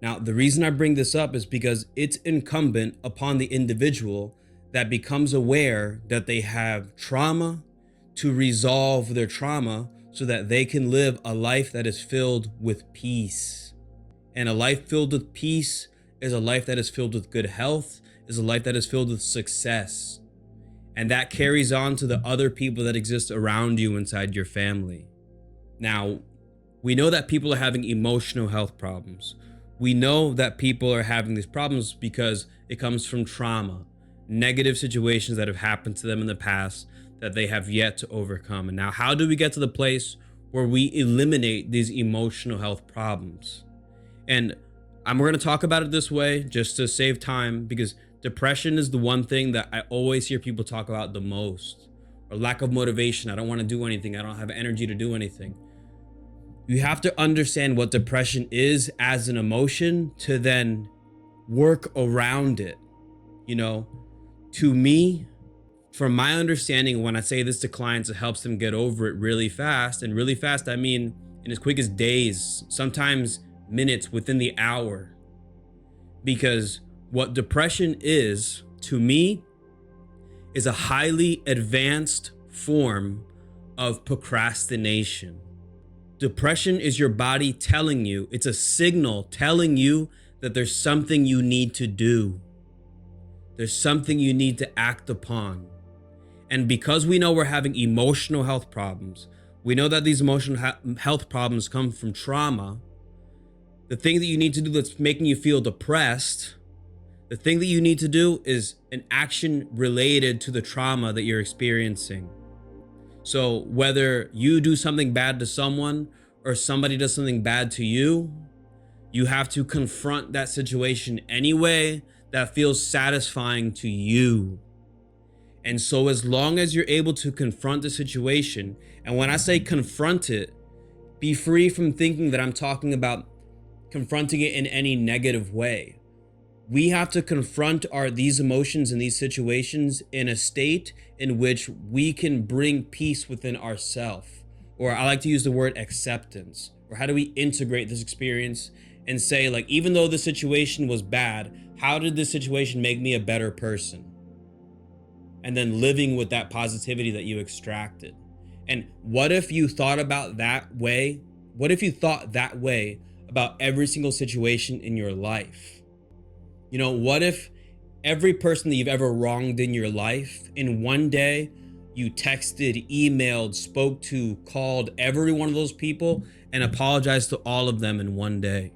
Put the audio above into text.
Now, the reason I bring this up is because it's incumbent upon the individual that becomes aware that they have trauma to resolve their trauma so that they can live a life that is filled with peace. And a life filled with peace is a life that is filled with good health, is a life that is filled with success. And that carries on to the other people that exist around you inside your family. Now, we know that people are having emotional health problems. We know that people are having these problems because it comes from trauma, negative situations that have happened to them in the past that they have yet to overcome. And now, how do we get to the place where we eliminate these emotional health problems? And we're going to talk about it this way just to save time, because depression is the one thing that I always hear people talk about the most, or lack of motivation. I don't want to do anything. I don't have energy to do anything. You have to understand what depression is as an emotion to then work around it. To me, from my understanding, when I say this to clients, it helps them get over it really fast. And really fast, I mean in as quick as days, sometimes minutes, within the hour. Because what depression is, to me, is a highly advanced form of procrastination. Depression is your body telling you, it's a signal telling you that there's something you need to do. There's something you need to act upon. And because we know we're having emotional health problems, we know that these emotional health problems come from trauma. The thing that you need to do that's making you feel depressed, the thing that you need to do is an action related to the trauma that you're experiencing. So whether you do something bad to someone or somebody does something bad to you, you have to confront that situation anyway that feels satisfying to you. And so as long as you're able to confront the situation, and when I say confront it, be free from thinking that I'm talking about confronting it in any negative way. We have to confront these emotions and these situations in a state in which we can bring peace within ourselves. Or I like to use the word acceptance. Or how do we integrate this experience and say, like, even though the situation was bad, how did this situation make me a better person? And then living with that positivity that you extracted. And what if you thought about that way? What if you thought that way about every single situation in your life? What if every person that you've ever wronged in your life, in one day, you texted, emailed, spoke to, called every one of those people and apologized to all of them in one day?